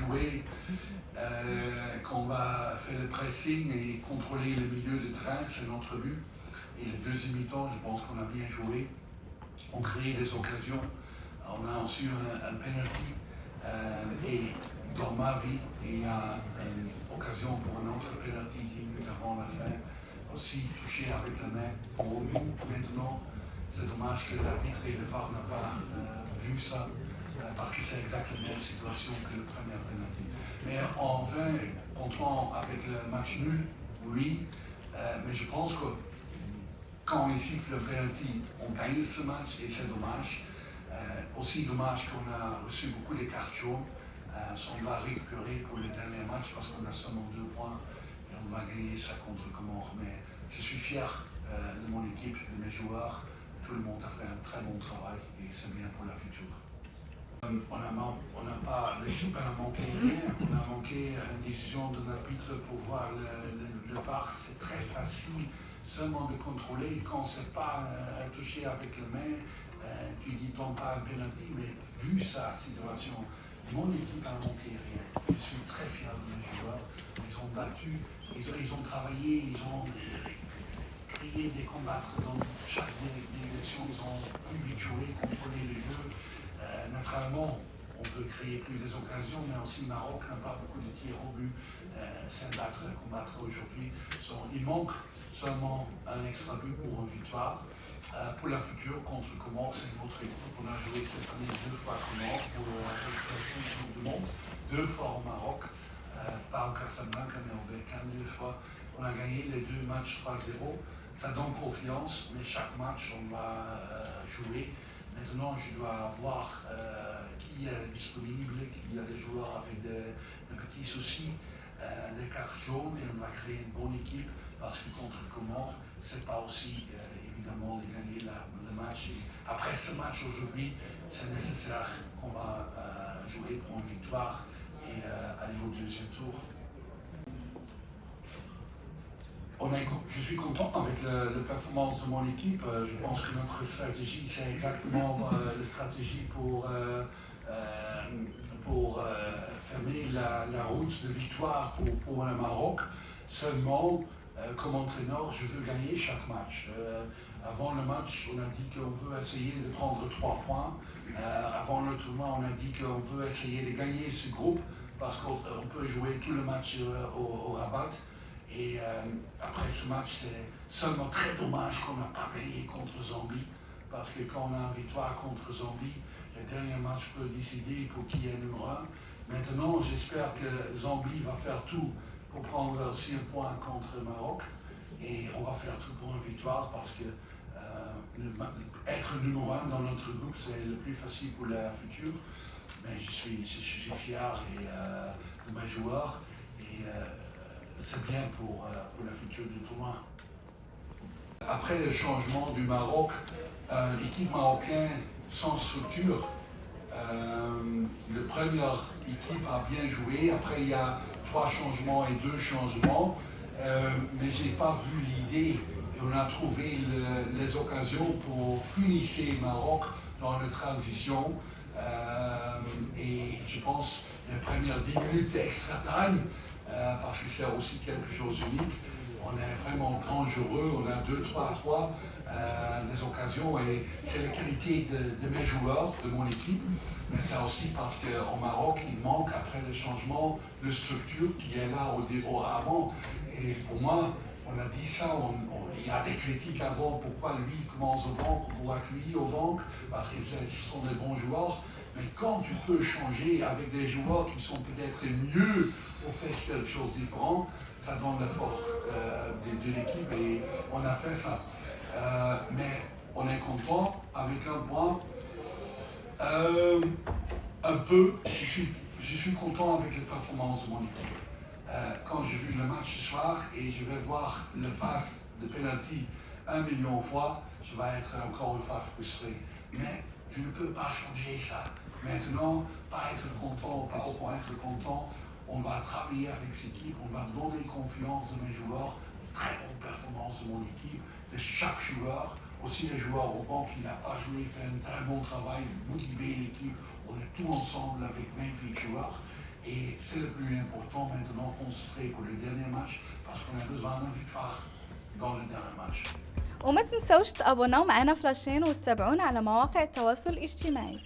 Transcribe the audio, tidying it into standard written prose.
jouer, qu'on va faire le pressing et contrôler le milieu de terrain, c'est notre but. Et le deuxième mi-temps, je pense qu'on a bien joué. On crée des occasions. On a reçu un penalty. Et dans ma vie, il y a une occasion pour un autre penalty 10 minutes avant la fin. Aussi touché avec la main pour nous. Maintenant, c'est dommage que l'arbitre et le VAR n'ont pas vu ça. Parce que c'est exactement la même situation que le premier penalty. Mais en vain, content avec le match nul, oui. Mais je pense que quand on siffle le penalty, on gagne ce match et c'est dommage. Aussi dommage qu'on a reçu beaucoup de cartes jaunes. On va récupérer pour le dernier match parce qu'on a seulement 2 points et on va gagner ça contre le Comore. Mais je suis fier de mon équipe, de mes joueurs. Tout le monde a fait un très bon travail et c'est bien pour la future. L'équipe a manqué rien. On a manqué une décision d'un arbitre pour voir le VAR. C'est très facile seulement de contrôler quand c'est pas touché avec la main. Tu dis tant pas un penalty, mais vu sa situation, mon équipe a manqué rien. Je suis très fier de mes joueurs. Ils ont battu, ils ont travaillé, ils ont créé des combats dans chaque direction. Ils ont plus vite joué, contrôlé le jeu. Naturellement, on veut créer plus des occasions, mais aussi le Maroc n'a pas beaucoup de tirs au but. C'est un combattre aujourd'hui. Il manque seulement un extra but pour une victoire. Pour la future, contre le Comore, c'est une autre équipe. On a joué cette année 2 fois Comore pour la qualification du Coupe du Monde, 2 fois au Maroc, pas au Casablanca, mais au Berkane 2 fois. On a gagné les 2 matchs 3-0. Ça donne confiance, mais chaque match, on va jouer. Maintenant, je dois voir qui est disponible, qui a des joueurs avec des petits soucis, des cartes jaunes, et on va créer une bonne équipe parce que contre le Comore, c'est pas aussi évidemment de gagner le match. Et après ce match aujourd'hui, c'est nécessaire qu'on va jouer pour une victoire et aller au deuxième tour. Je suis content avec la performance de mon équipe. Je pense que notre stratégie, c'est exactement la stratégie pour fermer la route de victoire pour le Maroc. Seulement, comme entraîneur, je veux gagner chaque match. Avant le match, on a dit qu'on veut essayer de prendre 3 points. Avant le tournoi, on a dit qu'on veut essayer de gagner ce groupe parce qu'on peut jouer tout le match au Rabat. Et après ce match, c'est seulement très dommage qu'on n'a pas gagné contre Zambie, parce que quand on a une victoire contre Zambie, le dernier match peut décider pour qui est numéro 1. Maintenant, j'espère que Zambie va faire tout pour prendre aussi un point contre le Maroc, et on va faire tout pour une victoire, parce que être numéro 1 dans notre groupe, c'est le plus facile pour la future. Mais je suis fier de mes joueurs, et c'est bien pour la future du tournoi. Après le changement du Maroc, l'équipe marocaine sans structure, la première équipe a bien joué. Après, il y a 3 changements et 2 changements, mais je n'ai pas vu l'idée. Et on a trouvé les occasions pour unir le Maroc dans la transition. Et je pense les premières 10 minutes extra time, parce que c'est aussi quelque chose d'unique. On est vraiment dangereux, on a 2-3 fois des occasions, et c'est la qualité de mes joueurs, de mon équipe, mais c'est aussi parce qu'au Maroc, il manque, après les changements, de structure qui est là avant. Et pour moi, on a dit ça, il y a des critiques avant, pourquoi lui commence au banc, pourquoi lui au banc, parce que ce sont des bons joueurs. Mais quand tu peux changer avec des joueurs qui sont peut-être mieux pour faire quelque chose de différent, ça donne la force de l'équipe, et on a fait ça. Mais on est content avec un point. Un peu, je suis content avec les performances de mon équipe. Quand j'ai vu le match ce soir et je vais voir le face de penalty 1 million de fois, je vais être encore une fois frustré. Mais je ne peux pas changer ça. Maintenant, pas être content, pas au point d'être content, on va travailler avec cette équipe, on va donner confiance de mes joueurs, très bonne performance de mon équipe, de chaque joueur, aussi les joueurs au banc qui n'ont pas joué, fait un très bon travail, motiver l'équipe, on est tous ensemble avec 28 joueurs, Et c'est le plus important maintenant, concentré pour le dernier match, parce qu'on a besoin d'une victoire dans le dernier match. وما تنسوش تابوناو معنا فلاشين وتتابعونا على مواقع التواصل الاجتماعي.